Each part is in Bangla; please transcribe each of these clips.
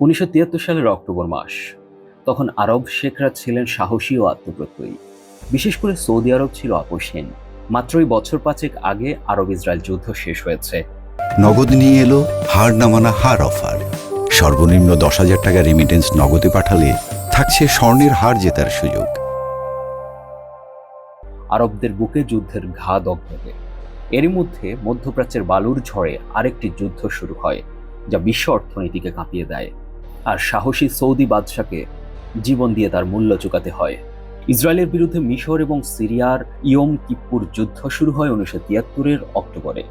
১৯৭৩ সালের অক্টোবর মাস। তখন আরব শেখরা ছিলেন সাহসী ও আত্মপ্রত্যয়ী। বিশেষ করে সৌদি আরব ছিল আপোষহীন। মাত্রই বছর পাঁচেক আগে আরব ইসরায়েল যুদ্ধ শেষ হয়েছে। নগদ নিয়ে এলো হার না মানা হার অফার। সর্বনিম্ন ১০,০০০ টাকা রেমিটেন্স নগদে পাঠালে থাকছে স্বর্ণের হার জেতার সুযোগ। আরবদের বুকে যুদ্ধের ঘা দগদগে। এরই মধ্যে মধ্যপ্রাচ্যের বালুর ঝড়ে আরেকটি যুদ্ধ শুরু হয়, যা বিশ্ব অর্থনীতিকে কাঁপিয়ে দেয়। আর সাহসী সৌদি বাদশাকে জীবন দিয়ে তার মূল্য চুকাতে হয়। ইসরায়েলের বিরুদ্ধে মিশর এবং সিরিয়ার ইয়ম কিপ্পুর যুদ্ধ শুরু হয় ১৯৭৩-এর অক্টোবরে।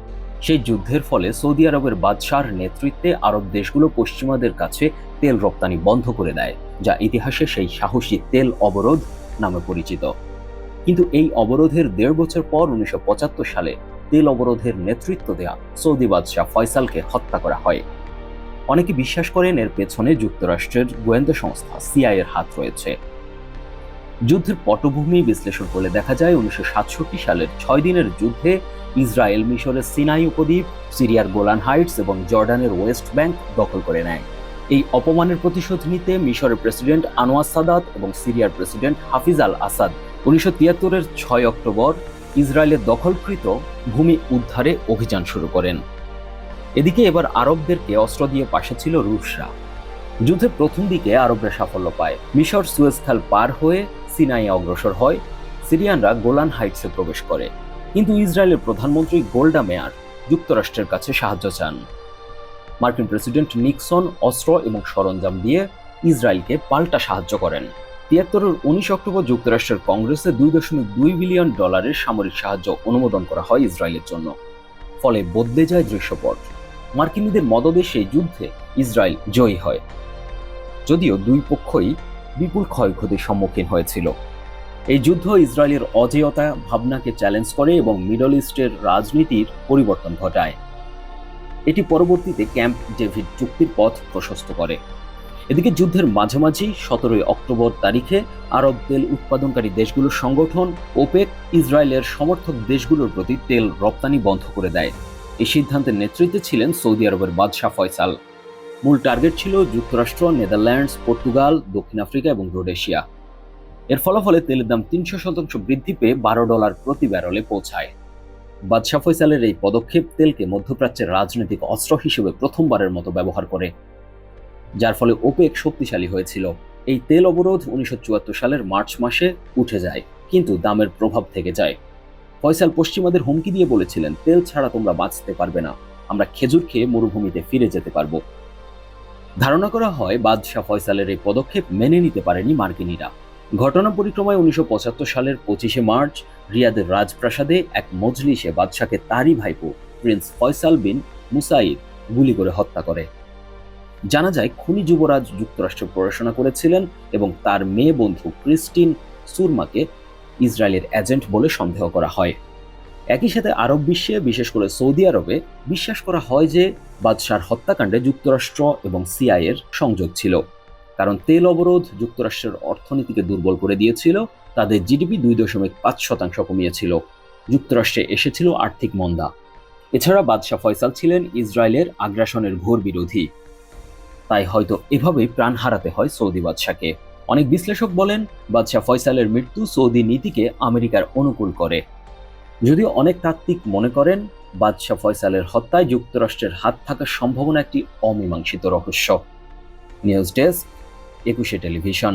সেই যুদ্ধের ফলে সৌদি আরবের বাদশার নেতৃত্বে আরব দেশগুলো পশ্চিমাদের কাছে তেল রপ্তানি বন্ধ করে দেয়, যা ইতিহাসে সেই সাহসী তেল অবরোধ নামে পরিচিত। কিন্তু এই অবরোধের ১.৫ বছর পর ১৯৭৫ সালে তেল অবরোধের নেতৃত্ব দেয়া সৌদি বাদশাহ ফয়সালকে হত্যা করা হয়। অনেকে বিশ্বাস করেন এর পেছনে যুক্তরাষ্ট্রের গোয়েন্দা সংস্থা সিআইএর হাত রয়েছে। যুদ্ধের পটভূমি বিশ্লেষণ করলে দেখা যায় ১৯৬৭ সালের ৬ দিনের যুদ্ধে ইসরায়েল মিশরের সিনাই উপদ্বীপ, সিরিয়ার গোলান হাইটস এবং জর্ডানের ওয়েস্ট ব্যাংক দখল করে নেয়। এই অপমানের প্রতিশোধ নিতে মিশরের প্রেসিডেন্ট আনোয়ার সাদাত এবং সিরিয়ার প্রেসিডেন্ট হাফিজ আল আসাদ ১৯৭৩-এর ৬ অক্টোবর ইসরায়েলের দখলকৃত ভূমি উদ্ধারে অভিযান শুরু করেন। এদিকে এবার আরবদেরকে অস্ত্র দিয়ে পাশে ছিল রুশরা। যুদ্ধের প্রথম দিকে আরবরা সাফল্য পায়। মিশর সুয়েজ খাল পার হয়ে সিনাইয়ে অগ্রসর হয়, সিরিয়ানরা গোলান হাইটসে প্রবেশ করে। কিন্তু ইসরায়েলের প্রধানমন্ত্রী গোল্ডা মেয়ার যুক্তরাষ্ট্রের কাছে সাহায্য চান। মার্কিন প্রেসিডেন্ট নিক্সন অস্ত্র এবং সরঞ্জাম দিয়ে ইসরায়েলকে পাল্টা সাহায্য করেন। ৭৩-এর ১৯ অক্টোবর যুক্তরাষ্ট্রের কংগ্রেসে $২.২ বিলিয়ন সামরিক সাহায্য অনুমোদন করা হয় ইসরায়েলের জন্য। ফলে বদলে যায় দৃশ্যপট। মার্কিনীদের মদদে সেই যুদ্ধে ইসরায়েল জয়ী হয়, যদিও দুই পক্ষই বিপুল ক্ষয়ক্ষতির সম্মুখীন হয়েছিল। এই যুদ্ধ ইসরায়েলের অজেয়তা ভাবনাকে চ্যালেঞ্জ করে এবং মিডল ইস্টের রাজনীতির পরিবর্তন ঘটায়। এটি পরবর্তীতে ক্যাম্প ডেভিড চুক্তির পথ প্রশস্ত করে। এদিকে যুদ্ধের মাঝামাঝি ১৭ অক্টোবর তারিখে আরব তেল উৎপাদনকারী দেশগুলোর সংগঠন ওপেক ইসরায়েলের সমর্থক দেশগুলোর প্রতি তেল রপ্তানি বন্ধ করে দেয়। এই সিদ্ধান্তের নেতৃত্বে ছিলেন সৌদি আরবের বাদশাহ ফয়সাল। মূল টার্গেট ছিল যুক্তরাষ্ট্র, নেদারল্যান্ডস, পর্তুগাল, দক্ষিণ আফ্রিকা এবং রোডেশিয়া। এর ফলাফলে তেলের দাম ৩০০% বৃদ্ধি পেয়ে $১২ প্রতি ব্যারেলে পৌঁছায়। বাদশাহ ফয়সালের এই পদক্ষেপ তেলকে মধ্যপ্রাচ্যের রাজনৈতিক অস্ত্র হিসেবে প্রথমবারের মতো ব্যবহার করে, যার ফলে ওপেক শক্তিশালী হয়েছিল। এই তেল অবরোধ ১৯৭৪ সালের মার্চ মাসে উঠে যায়, কিন্তু দামের প্রভাব থেকে যায়। ফয়সাল পশ্চিমাদের হুমকি দিয়ে বলেছিলেন, তেল ছাড়া তোমরা বাঁচতে পারবে না, আমরা খেজুর খেয়ে মরুভূমিতে ফিরে যেতে পারবো। ধারণা করা হয় বাদশাহ ফয়সালের এই পদক্ষেপ মেনে নিতে পারেনি মার্কিনীরা। ঘটনা পরিক্রমায় ১৯৭৫ সালের ২৫শে মার্চ রিয়াদের রাজপ্রাসাদে এক মজলিসে বাদশাকে তারই ভাইপো প্রিন্স ফয়সাল বিন মুসাইদ গুলি করে হত্যা করে। জানা যায় খুনি যুবরাজ যুক্তরাষ্ট্রে পড়াশোনা করেছিলেন এবং তার মেয়ে বন্ধু ক্রিস্টিন সুরমাকে ইসরায়েলের এজেন্ট বলে সন্দেহ করা হয়। একই সাথে আরব বিশ্বে, বিশেষ করে সৌদি আরবে বিশ্বাস করা হয় যে বাদশার হত্যাকাণ্ডে যুক্তরাষ্ট্র এবং সিআইএর সংযোগ ছিল, কারণ তেল অবরোধ যুক্তরাষ্ট্রের অর্থনীতিকে দুর্বল করে দিয়েছিল। তাদের জিডিপি ২.৫% কমিয়েছিল। যুক্তরাষ্ট্রে এসেছিল আর্থিক মন্দা। এছাড়া বাদশাহ ফয়সাল ছিলেন ইসরায়েলের আগ্রাসনের ঘোর বিরোধী। তাই হয়তো এভাবেই প্রাণ হারাতে হয় সৌদি বাদশাকে। অনেক বিশ্লেষক বলেন, বাদশাহ ফয়সালের মৃত্যু সৌদি নীতিকে আমেরিকার অনুকূল করে। যদিও অনেক তাত্ত্বিক মনে করেন বাদশাহ ফয়সালের হত্যায় যুক্তরাষ্ট্রের হাত থাকার সম্ভাবনা একটি অমীমাংসিত রহস্য। নিউজ ডেস্ক, ২১শে টেলিভিশন।